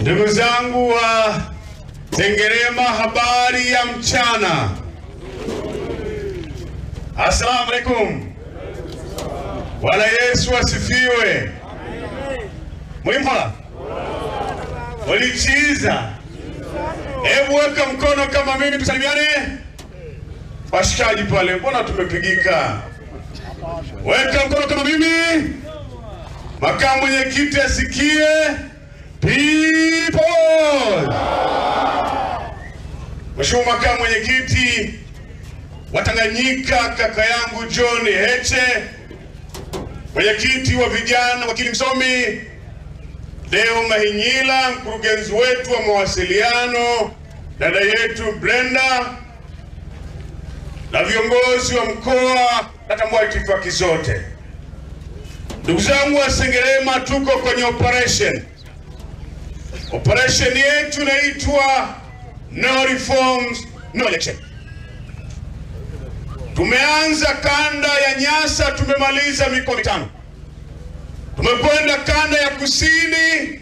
Ndugu zangu wa Sengerema, habari ya mchana. Assalamu alaikum. Bwana Yesu asifiwe. Mwimbala walichiza. Hebu weka mkono kama mimi tusalimiane. Washikaji pale, mbona tumepigika? Weka mkono kama mimi. Makamu mwenyekiti asikie. People. Mheshimiwa makamu mwenyekiti wa Tanganyika, kaka yangu John Heche, mwenyekiti wa vijana wakili msomi Deo Mahinyila, mkurugenzi wetu wa mawasiliano dada yetu Brenda, na viongozi wa mkoa na tambua itifaki zote. Ndugu zangu wa Sengerema, tuko kwenye operation yetu inaitwa No Reforms No Election. Tumeanza kanda ya Nyasa, tumemaliza mikoa mitano. Tumekwenda kanda ya kusini,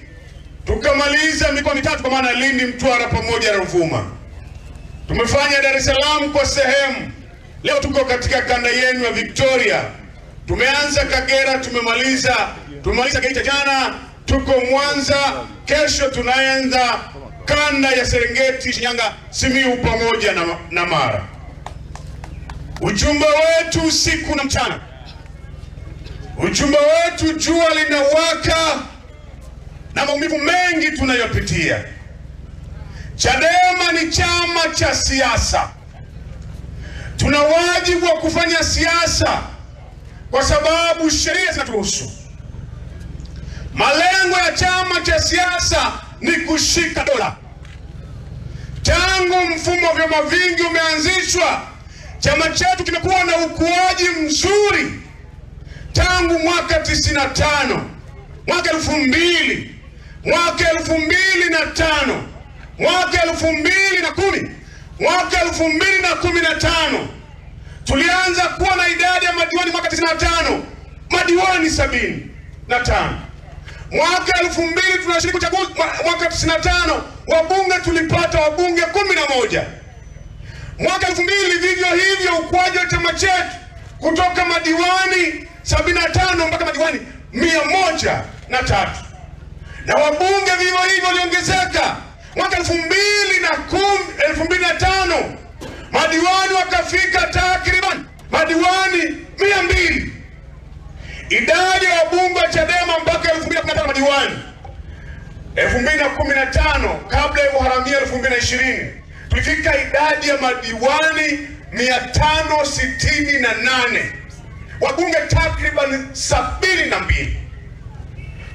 tukamaliza mikoa mitatu kwa maana Lindi, Mtwara pamoja na Ruvuma. Tumefanya Dar es Salaam kwa sehemu. Leo tuko katika kanda yenu ya Victoria. Tumeanza Kagera, tumemaliza Geita jana, tuko Mwanza, kesho tunaanza kanda ya Serengeti, Shinyanga, Simiyu pamoja na Mara. Ujumbe wetu usiku na mchana. Ujumbe wetu, jua linawaka na maumivu mengi tunayopitia. Chadema ni chama cha siasa. Tuna wajibu wa kufanya siasa kwa sababu sheria zinaturuhusu. Malengo ya chama cha siasa ni kushika dola. Tangu mfumo wa vyama vingi umeanzishwa, chama chetu kimekuwa na ukuaji mzuri. Tangu mwaka 95, mwaka 2000, mwaka 2005, mwaka 2010, mwaka 2015 tulianza kuwa na idadi ya madiwani. Mwaka 95 madiwani 75. Mwaka 2000 tunashiriki uchaguzi. Mwaka 95 wabunge tulipata wabunge 11. Mwaka 2000 vivyo hivyo ukuaji wa chama chetu kutoka madiwani 75 mpaka madiwani 103. Na wabunge vivyo hivyo waliongezeka. Mwaka 2005 madiwani wakafika takriban madiwani 200. Idadi ya wabunge wa Chadema mpaka 2015 madiwani. 2015 kabla ya uharamia 2020 tulifika idadi ya madiwani 568. Wabunge takriban 72.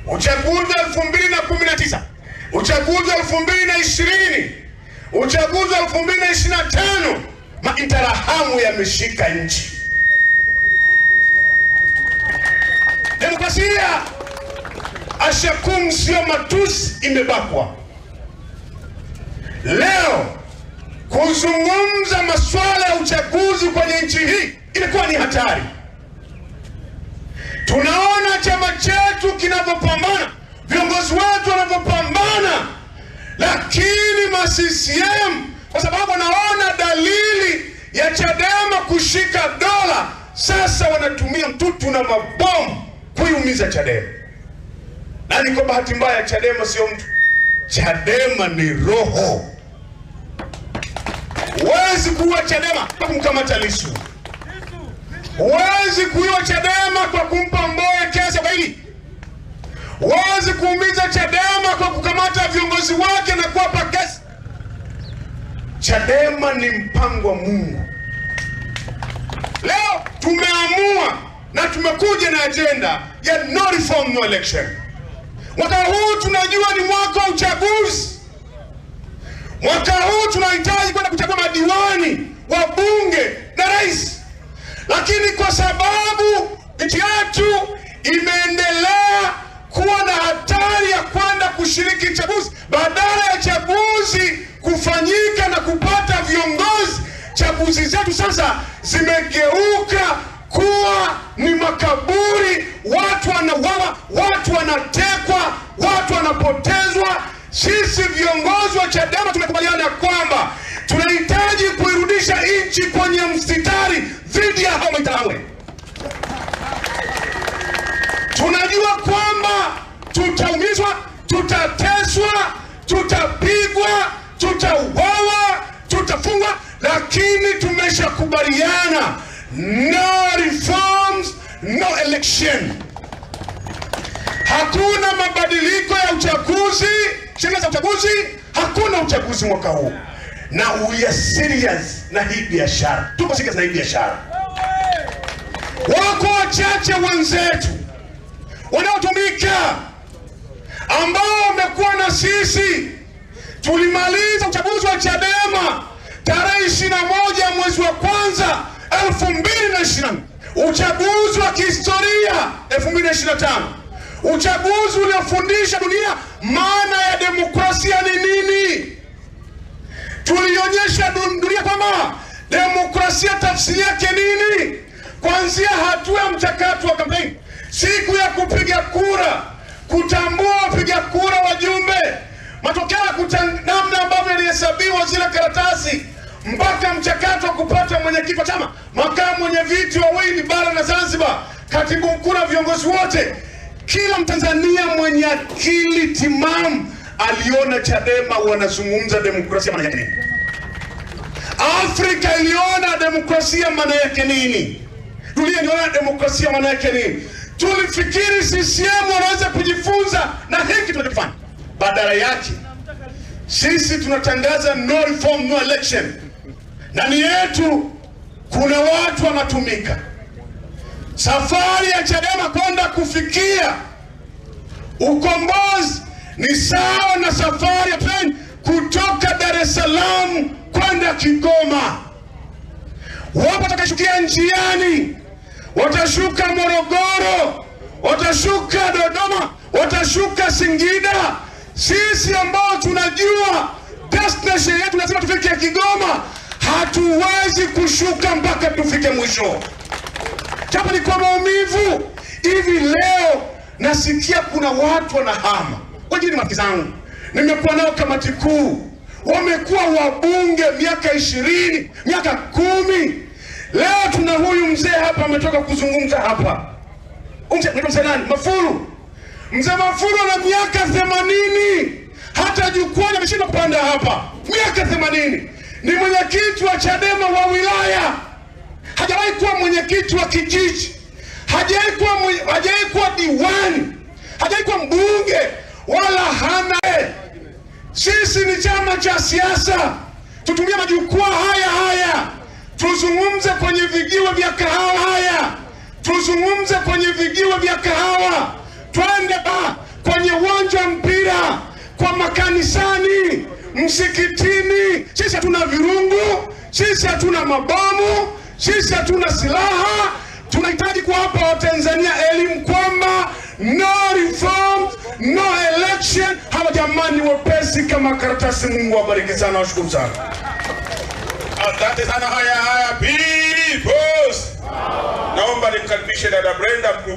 Uchaguzi 2019, uchaguzi 2020, uchaguzi 2025, mainterahamu yameshika nchi. Demokrasia ashakum sio matusi, imebakwa. Leo kuzungumza masuala ya uchaguzi kwenye nchi hii ilikuwa ni hatari. Tunaona chama chetu kinapopambana, viongozi wetu wanapopambana, lakini CCM kwa sababu wanaona dalili ya Chadema kushika dola, sasa wanatumia mtutu na mabomu kuiumiza Chadema. Na ni kwa bahati mbaya Chadema sio mtu. Chadema ni roho. Huwezi kuua Chadema kwa kumkamata Lissu. Huwezi kuua Chadema kwa kumpa Mbowe kesi ya ugaidi. Huwezi kuumiza Chadema kwa kukamata viongozi wake na kuwapa kesi. Chadema ni mpango wa Mungu. Leo tumeamua na tumekuja na agenda ya No Reform No Election. Mwaka huu tunajua ni mwaka wa uchaguzi. Mwaka huu tunahitaji kwenda kuchagua madiwani, wabunge na rais. Lakini kwa sababu nchi yetu imeendelea kuwa na hatari ya kwenda kushiriki chaguzi, badala ya chaguzi kufanyika na kupata viongozi, chaguzi zetu sasa zimegeuka kuwa ni makaburi. Watu wanauawa, watu wanatekwa, watu wanapotezwa. sisi viongozi wa Chadema tumekubaliana kwamba tunahitaji kuirudisha nchi kwenye mstari dhidi ya hao maitalawe. Tunajua kwamba tutaumizwa, tutateswa, tutapigwa, tutauawa, tutafungwa, lakini tumeshakubaliana no reforms, no election. Hakuna mabadiliko ya uchaguzi, sheria za uchaguzi, hakuna uchaguzi mwaka huu. Na we are serious na hii biashara. Tuko serious na hii biashara. Wako wachache wenzetu wanaotumika ambao wamekuwa na sisi. Tulimaliza uchaguzi wa Chadema tarehe 21 mwezi wa kwanza 2020. Uchaguzi wa kihistoria 2025. Uchaguzi uliofundisha dunia maana ya demokrasia ni nini. Tulionyesha dunia kwamba demokrasia tafsiri yake nini, kuanzia hatua ya mchakato wa kampeni, siku ya kupiga kura, kutambua wapiga kura wajumbe, matokeo ya namna ambavyo yalihesabiwa zile karatasi, mpaka mchakato wa kupata mwenyekiti wa chama, makamu mwenyeviti wawili bara na Zanzibar, katibu mkuu na viongozi wote. Kila Mtanzania mwenye akili timamu aliona Chadema wanazungumza demokrasia maana yake nini. Afrika iliona demokrasia maana yake nini. Dunia iliona demokrasia maana yake nini. Tulifikiri CCM wanaweza kujifunza na hiki tunachofanya. Badala yake sisi tunatangaza no reform, no election. Ndani yetu kuna watu wanatumika. Safari ya Chadema kwenda kufikia ukombozi ni sawa na safari ya plane kutoka Dar es Salaam kwenda Kigoma. Wapo watakashukia njiani, watashuka Morogoro, watashuka Dodoma, watashuka Singida. Sisi ambao tunajua destination yetu lazima tufike Kigoma, hatuwezi kushuka mpaka tufike mwisho. Japo ni kwa maumivu. Hivi leo nasikia kuna watu wanahama. Wengine marafiki zangu nimekuwa nao kamati kuu, wamekuwa wabunge miaka 20, miaka 10. Leo tuna huyu mzee hapa ametoka kuzungumza hapa. Mzee nani? Mafuru. Mzee Mafuru ana miaka 80. Hata jukwani ameshindwa kupanda hapa. Miaka 80. Ni mwenyekiti wa Chadema wa wilaya. Hajawahi kuwa mwenyekiti wa kijiji. Hajawahi kuwa diwani. Hajawahi kuwa mbunge wala hana. Sisi ni chama cha siasa. Tutumie majukwaa haya. Tuzungumze kwenye vijiwe vya kahawa haya. Tuzungumze kwenye vijiwe vya kahawa. Twende kwenye uwanja mpira, kwa makanisani, msikitini. Sisi hatuna virungu, sisi hatuna mabomu, sisi hatuna silaha. Tunahitaji kuwapa Watanzania elimu kwamba no reform, no election. Hawa jamani wepesi kama karatasi. Mungu awabariki sana, washukuru sana. Asante sana. Haya people. Naomba nimkaribishe dada Brenda.